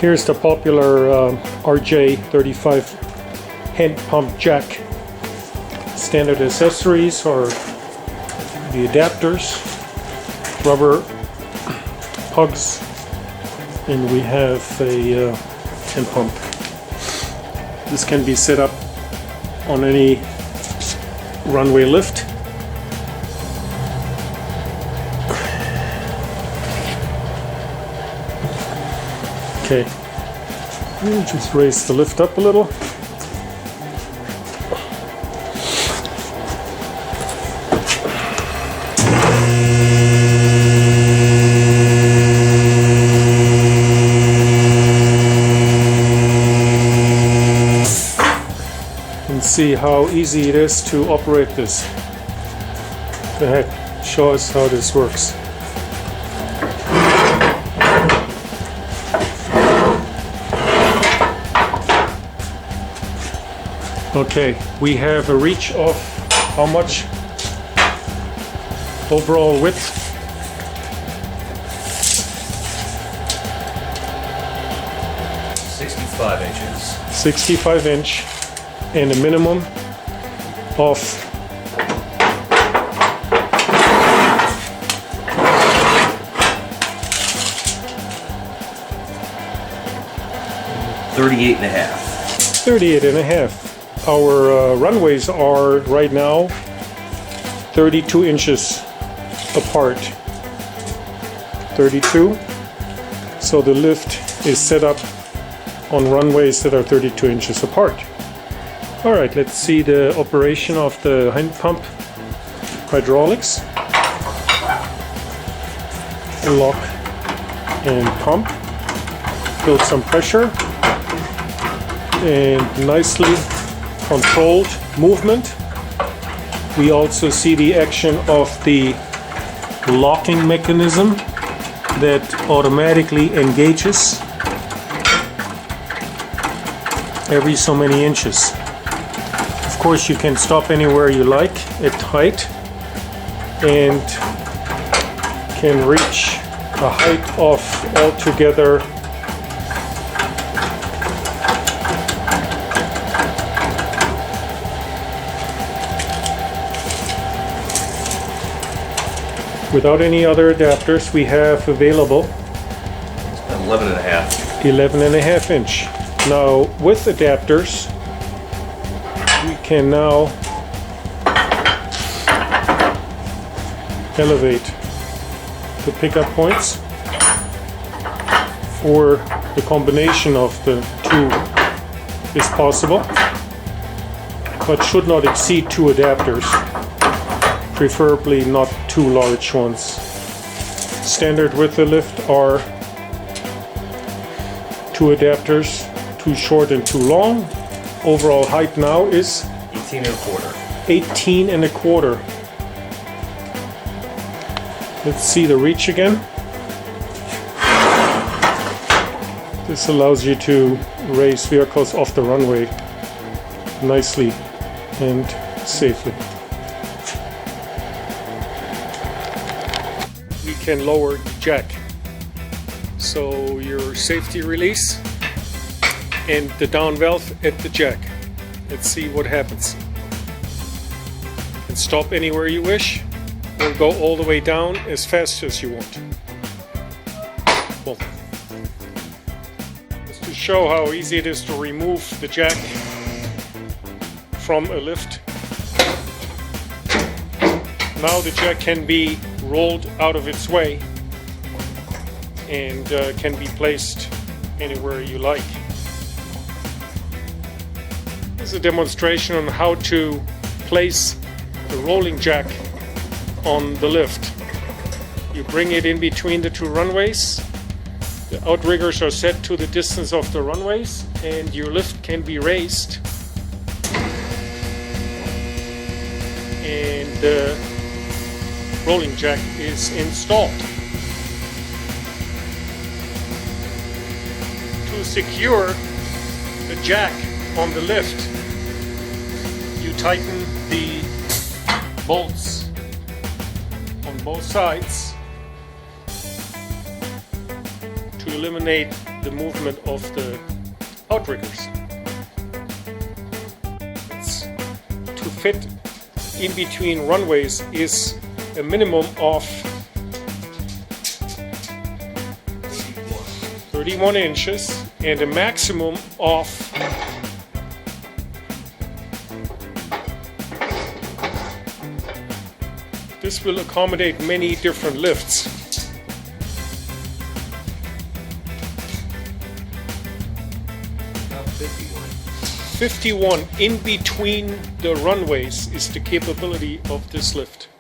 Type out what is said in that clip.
Here's the popular RJ35 hand pump jack. Standard accessories are the adapters, rubber pugs, and we have a hand pump. This can be set up on any runway lift. Okay, just raise the lift up a little. And see how easy it is to operate this. Go ahead, show us how this works. Okay, we have a reach of how much overall width? 65 inches. 65 inch and a minimum of 38 and a half. 38 and a half. Our runways are right now 32 inches apart. 32. So the lift is set up on runways that are 32 inches apart. Alright, let's see the operation of the hand pump hydraulics. Lock and pump. Build some pressure and nicely controlled movement. We also see the action of the locking mechanism that automatically engages every so many inches. Of course, you can stop anywhere you like at height and can reach a height of altogether 11.5. Without any other adapters, we have available 11 and a half. 11.5 inch. Now with adapters, we can now elevate the pickup points, or the combination of the two is possible, but should not exceed 2 adapters, preferably not 2 large ones. Standard with the lift are 2 adapters, 2 short and 2 long. Overall height now is 18 and a quarter. 18 and a quarter. Let's see the reach again. This allows you to raise vehicles off the runway nicely and safely. We can lower the jack. So your safety release and the down valve at the jack. Let's see what happens. And stop anywhere you wish, or go all the way down as fast as you want. Well, just to show how easy it is to remove the jack from a lift. Now the jack can be rolled out of its way and can be placed anywhere you like. This is a demonstration on how to place the rolling jack on the lift. You bring it in between the 2 runways. The outriggers are set to the distance of the runways, and your lift can be raised. And the rolling jack is installed. To secure the jack on the lift, you tighten the bolts on both sides to eliminate the movement of the outriggers. To fit in between runways is a minimum of 31 inches and a maximum of 51. This will accommodate many different lifts. 51 in between the runways is the capability of this lift.